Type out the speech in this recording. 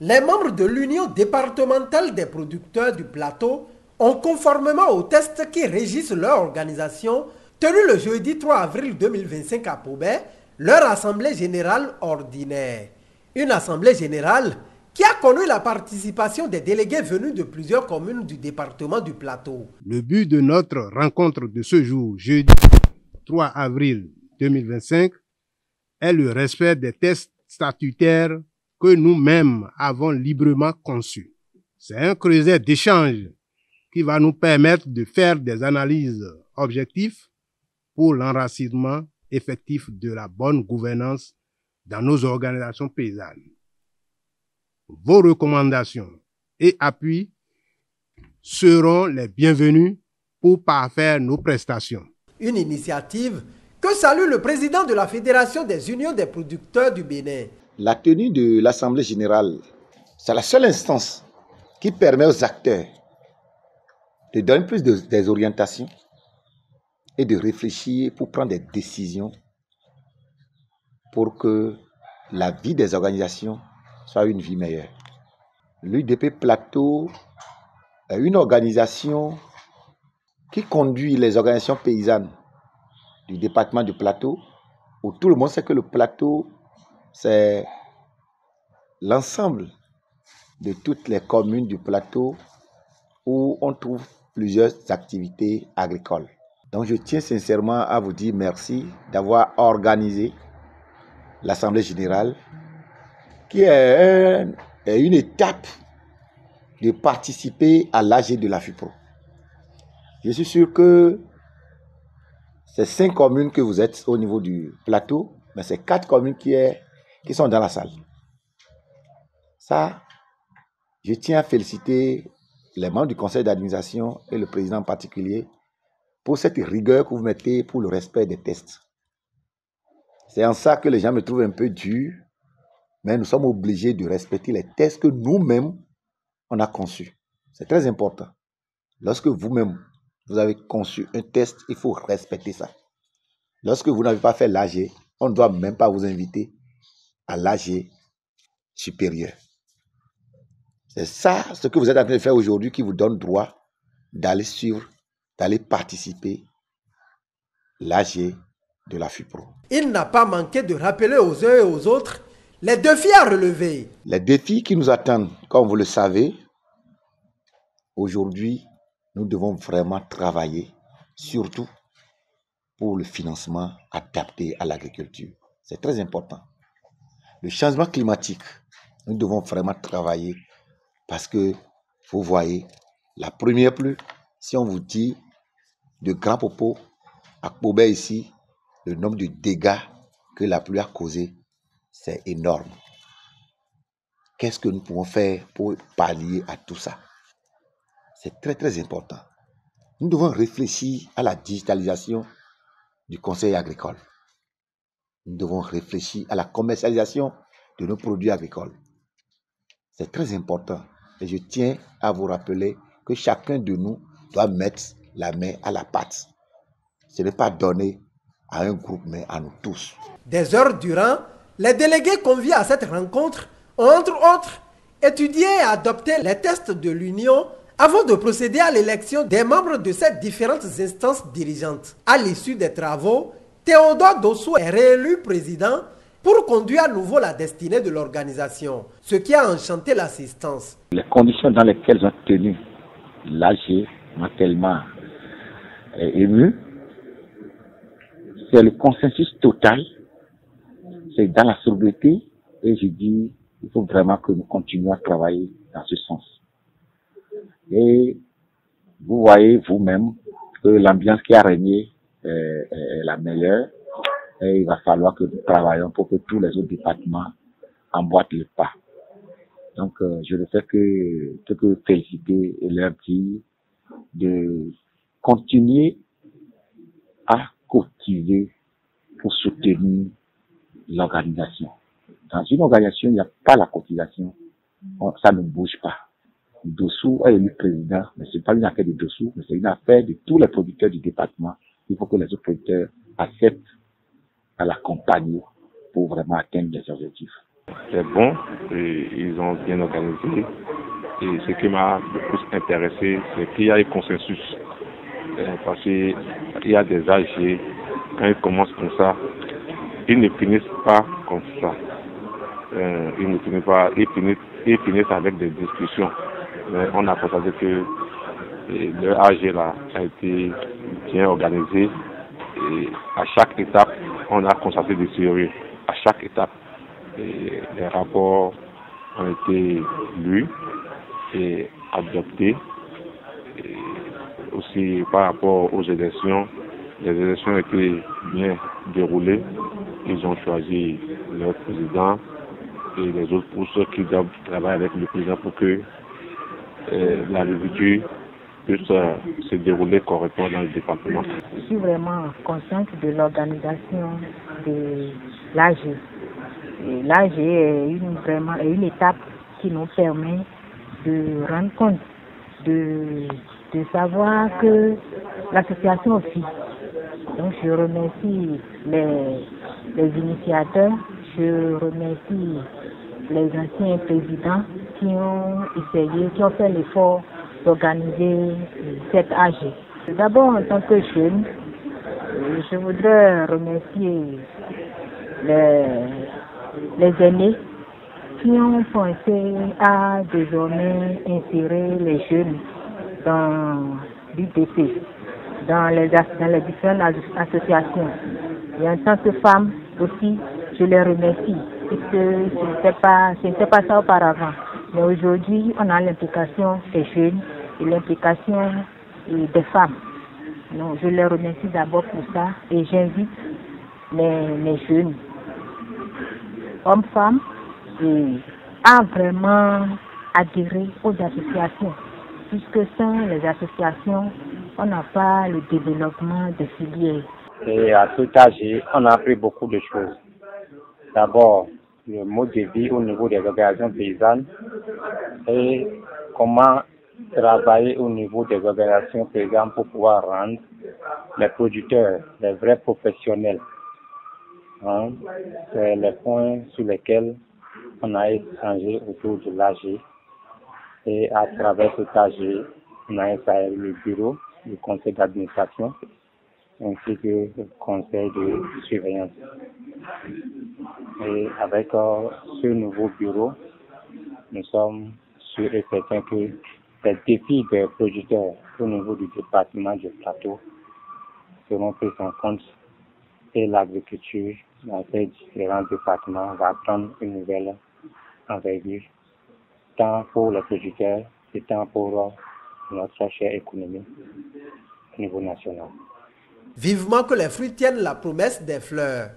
Les membres de l'Union départementale des producteurs du plateau ont, conformément aux tests qui régissent leur organisation, tenu le jeudi 3 avril 2025 à Pobé, leur assemblée générale ordinaire. Une assemblée générale qui a connu la participation des délégués venus de plusieurs communes du département du plateau. Le but de notre rencontre de ce jour, jeudi 3 avril 2025, est le respect des tests statutaires que nous-mêmes avons librement conçus. C'est un creuset d'échange qui va nous permettre de faire des analyses objectives pour l'enracinement effectif de la bonne gouvernance dans nos organisations paysannes. Vos recommandations et appuis seront les bienvenus pour parfaire nos prestations. Une initiative que salue le président de la Fédération des unions des producteurs du Bénin. La tenue de l'Assemblée générale, c'est la seule instance qui permet aux acteurs de donner plus des orientations et de réfléchir pour prendre des décisions pour que la vie des organisations soit une vie meilleure. L'UDP Plateau est une organisation qui conduit les organisations paysannes du département du Plateau, où tout le monde sait que le Plateau, c'est l'ensemble de toutes les communes du Plateau où on trouve plusieurs activités agricoles. Donc je tiens sincèrement à vous dire merci d'avoir organisé l'Assemblée générale, qui est une étape de participer à l'AG de la FUPRO. Je suis sûr que ces 5 communes que vous êtes au niveau du plateau, mais c'est 4 communes qui sont dans la salle. Ça, je tiens à féliciter les membres du conseil d'administration et le président en particulier pour cette rigueur que vous mettez pour le respect des tests. C'est en ça que les gens me trouvent un peu dur, mais nous sommes obligés de respecter les tests que nous-mêmes, on a conçus. C'est très important. Lorsque vous-même, vous avez conçu un test, il faut respecter ça. Lorsque vous n'avez pas fait l'AG, on ne doit même pas vous inviter à l'AG supérieur. C'est ça, ce que vous êtes en train de faire aujourd'hui, qui vous donne droit d'aller suivre, d'aller participer l'AG de la FUPRO. Il n'a pas manqué de rappeler aux uns et aux autres les défis à relever. Les défis qui nous attendent, comme vous le savez, aujourd'hui, nous devons vraiment travailler, surtout pour le financement adapté à l'agriculture. C'est très important. Le changement climatique, nous devons vraiment travailler parce que, vous voyez, la première pluie, si on vous dit de Grand Popo à Pobé ici, le nombre de dégâts que la pluie a causé, c'est énorme. Qu'est-ce que nous pouvons faire pour pallier à tout ça? C'est très très important. Nous devons réfléchir à la digitalisation du conseil agricole. Nous devons réfléchir à la commercialisation de nos produits agricoles. C'est très important. Et je tiens à vous rappeler que chacun de nous doit mettre la main à la pâte. Ce n'est pas donné à un groupe, mais à nous tous. Des heures durant, les délégués conviés à cette rencontre ont, entre autres, étudié et adopté les tests de l'Union avant de procéder à l'élection des membres de ces différentes instances dirigeantes. À l'issue des travaux, Théodore Dossou est réélu président pour conduire à nouveau la destinée de l'organisation, ce qui a enchanté l'assistance. Les conditions dans lesquelles ont tenu l'AG m'a tellement ému. C'est le consensus total, c'est dans la sobriété, et je dis, il faut vraiment que nous continuions à travailler dans ce sens. Et vous voyez vous-même que l'ambiance qui a régné est la meilleure, et il va falloir que nous travaillions pour que tous les autres départements emboîtent le pas. Donc, je ne fais que féliciter et leur dire de continuer à cotiser pour soutenir l'organisation. Dans une organisation, il n'y a pas la cotisation, ça ne bouge pas. Dossou est élu président, mais ce n'est pas une affaire de Dossou, mais c'est une affaire de tous les producteurs du département. Il faut que les autres producteurs acceptent à l'accompagner pour vraiment atteindre les objectifs. C'est bon, et ils ont bien organisé. Et ce qui m'a le plus intéressé, c'est qu'il y a un consensus. Parce qu'il y a des AG, quand ils commencent comme ça, ils ne finissent pas comme ça. Ils ne finissent pas, ils finissent avec des discussions. Mais on a constaté que le AG là a été bien organisé. Et à chaque étape, on a constaté des sérieux. À chaque étape, les rapports ont été lus et adoptés. Et aussi par rapport aux élections, les élections ont été bien déroulées. Ils ont choisi leur président et les autres pour ceux qui doivent travailler avec le président pour que l'agriculture puisse se dérouler correctement dans le département. Je suis vraiment consciente de l'organisation de l'AG. L'AG est une étape qui nous permet de rendre compte, de savoir que l'association aussi. Donc je remercie les initiateurs, je remercie les anciens présidents qui ont essayé, qui ont fait l'effort d'organiser cette AG. D'abord, en tant que jeune, je voudrais remercier les aînés qui ont pensé à désormais insérer les jeunes dans l'UDP, dans les différentes associations. Et en tant que femme aussi, je les remercie, puisque ce n'était pas ça auparavant. Mais aujourd'hui, on a l'implication des jeunes et l'implication des femmes. Donc, je les remercie d'abord pour ça et j'invite les jeunes, hommes, femmes, à vraiment adhérer aux associations. Puisque sans les associations, on n'a pas le développement de filières. Et à tout âge, on a appris beaucoup de choses. D'abord, le mode de vie au niveau des organisations paysannes et comment travailler au niveau des organisations paysannes pour pouvoir rendre les producteurs des vrais professionnels. C'est les points sur lesquels on a échangé autour de l'AG. Et à travers cet AG, on a installé le bureau du conseil d'administration ainsi que le conseil de surveillance. Et avec ce nouveau bureau, nous sommes sûrs et certains que les défis des producteurs au niveau du département du Plateau seront pris en compte et l'agriculture dans ces différents départements va prendre une nouvelle envergure, tant pour les producteurs et tant pour notre chère économie au niveau national. Vivement que les fruits tiennent la promesse des fleurs.